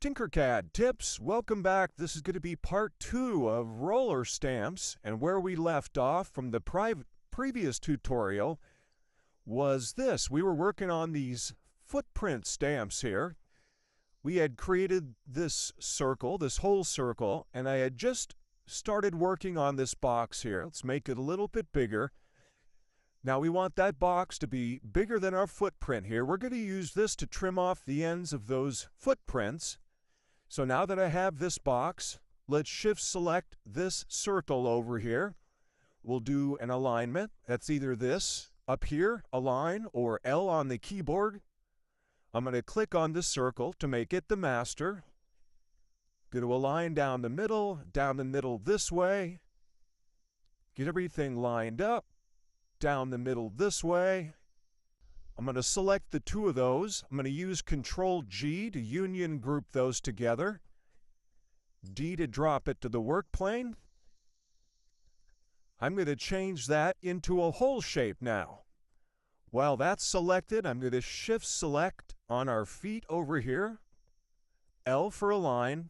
TinkerCAD tips. Welcome back. This is going to be part 2 of roller stamps, and where we left off from the previous tutorial was this. We were working on these footprint stamps here. We had created this circle, this whole circle, and I had just started working on this box here. Let's make it a little bit bigger. Now we want that box to be bigger than our footprint here. We're going to use this to trim off the ends of those footprints. So now that I have this box, let's shift select this circle over here. We'll do an alignment. That's either this up here, align, or L on the keyboard. I'm going to click on this circle to make it the master. Going to align down the middle this way. Get everything lined up. Down the middle this way. I'm going to select the two of those. I'm going to use Control-G to union group those together. D to drop it to the work plane. I'm going to change that into a hole shape now. While that's selected, I'm going to shift select on our feet over here. L for align.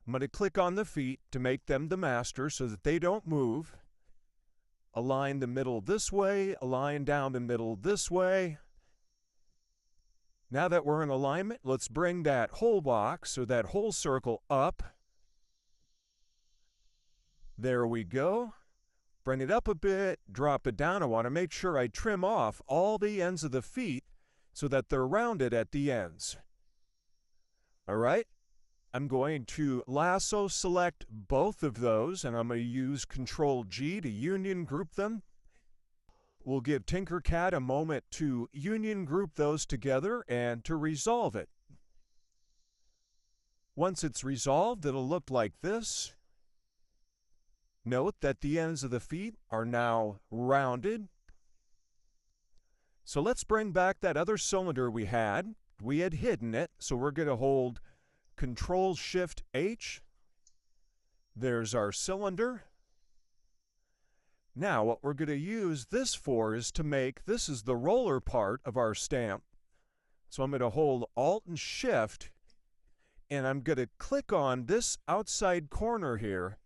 I'm going to click on the feet to make them the master so that they don't move. Align the middle this way, align down the middle this way. Now that we're in alignment, let's bring that whole box or that whole circle up. There we go. Bring it up a bit, drop it down. I want to make sure I trim off all the ends of the feet so that they're rounded at the ends. All right. I'm going to lasso select both of those, and I'm going to use Control-G to union group them. We'll give TinkerCAD a moment to union group those together and to resolve it. Once it's resolved, it'll look like this. Note that the ends of the feet are now rounded. So let's bring back that other cylinder we had. We had hidden it, so we're going to hold Control-Shift-H. There's our cylinder. Now what we're going to use this for is to make, this is the roller part of our stamp. So I'm going to hold Alt and Shift, and I'm going to click on this outside corner here,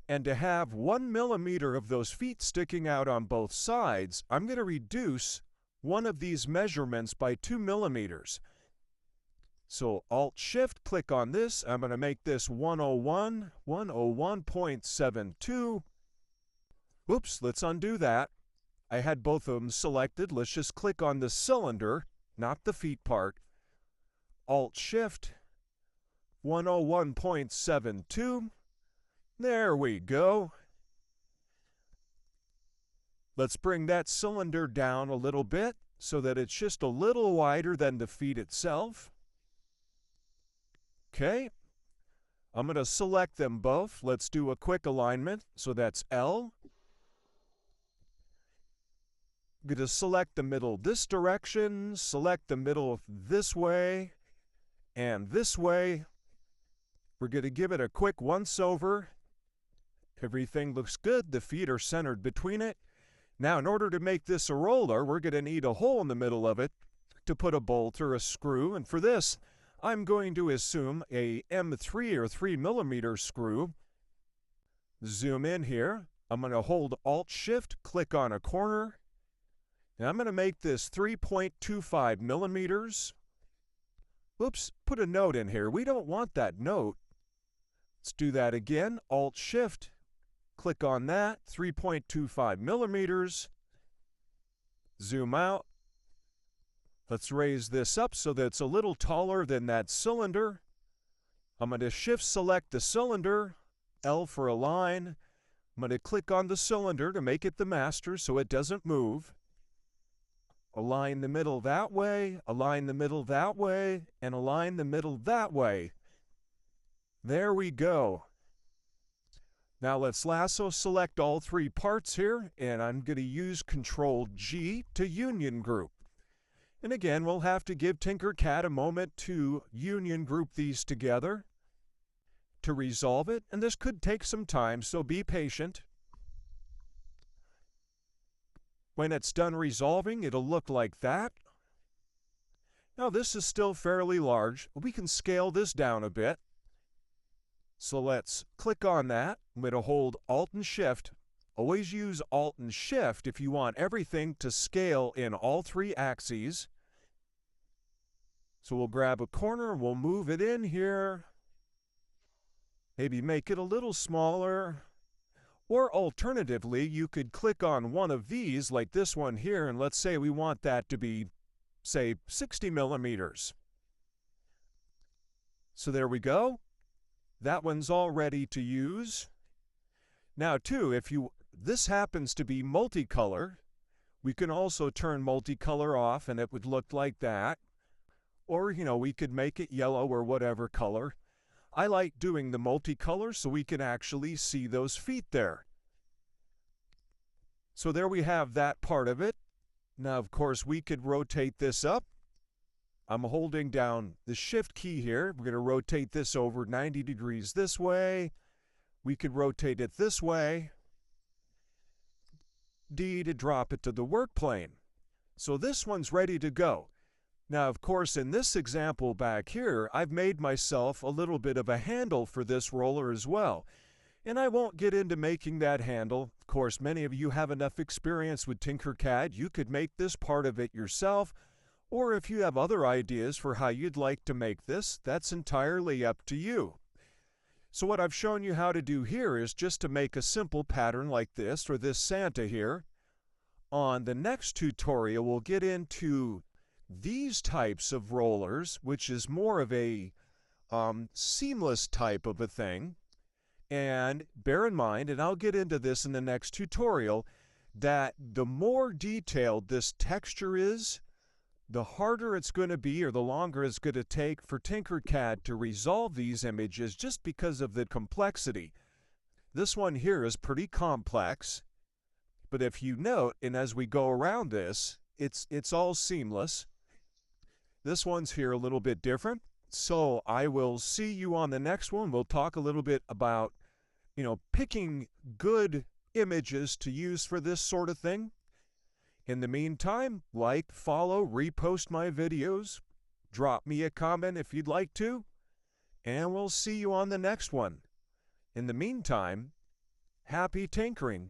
and to have 1 millimeter of those feet sticking out on both sides, I'm going to reduce one of these measurements by 2 millimeters. So Alt-Shift, click on this. I'm going to make this 101, 101.72. Oops, let's undo that. I had both of them selected. Let's just click on the cylinder, not the feet part. Alt-Shift, 101.72. There we go. Let's bring that cylinder down a little bit so that it's just a little wider than the feet itself. Okay, I'm going to select them both. Let's do a quick alignment. So that's L. I'm going to select the middle this direction, select the middle this way, and this way. We're going to give it a quick once-over. Everything looks good. The feet are centered between it. Now, in order to make this a roller, we're going to need a hole in the middle of it to put a bolt or a screw. And for this, I'm going to assume a M3 or 3 millimeter screw. Zoom in here. I'm going to hold Alt-Shift, click on a corner. And I'm going to make this 3.25 millimeters. Oops, put a note in here. We don't want that note. Let's do that again. Alt-Shift, click on that, 3.25 millimeters. Zoom out. Let's raise this up so that it's a little taller than that cylinder. I'm going to shift select the cylinder, L for align. I'm going to click on the cylinder to make it the master so it doesn't move. Align the middle that way, align the middle that way, and align the middle that way. There we go. Now let's lasso select all three parts here, and I'm going to use Control-G to union group. And again, we'll have to give TinkerCAD a moment to union group these together to resolve it, and this could take some time, so be patient. When it's done resolving, it'll look like that. Now this is still fairly large. We can scale this down a bit. So let's click on that. I'm going to hold Alt and Shift. Always use Alt and Shift if you want everything to scale in all three axes. So we'll grab a corner, we'll move it in here. Maybe make it a little smaller. Or alternatively, you could click on one of these, like this one here, and let's say we want that to be, say, 60 millimeters. So there we go. That one's all ready to use. Now, too, if this happens to be multicolor, we can also turn multicolor off and it would look like that. Or, we could make it yellow or whatever color. I like doing the multicolor so we can actually see those feet there. So there we have that part of it. Now, of course, we could rotate this up. I'm holding down the Shift key here. We're going to rotate this over 90 degrees this way. We could rotate it this way. D to drop it to the work plane. So this one's ready to go. Now, of course, in this example back here, I've made myself a little bit of a handle for this roller as well. And I won't get into making that handle. Of course, many of you have enough experience with TinkerCAD. You could make this part of it yourself. Or if you have other ideas for how you'd like to make this, that's entirely up to you. So what I've shown you how to do here is just to make a simple pattern like this, or this Santa here. On the next tutorial, we'll get into these types of rollers, which is more of a seamless type of a thing. And bear in mind, and I'll get into this in the next tutorial, that the more detailed this texture is, the harder it's going to be, or the longer it's going to take for TinkerCAD to resolve these images just because of the complexity. This one here is pretty complex, but if you note, and as we go around this, it's all seamless. This one's here a little bit different. So I will see you on the next one. We'll talk a little bit about, picking good images to use for this sort of thing. In the meantime, like, follow, repost my videos, drop me a comment if you'd like to, and we'll see you on the next one. In the meantime, happy tinkering.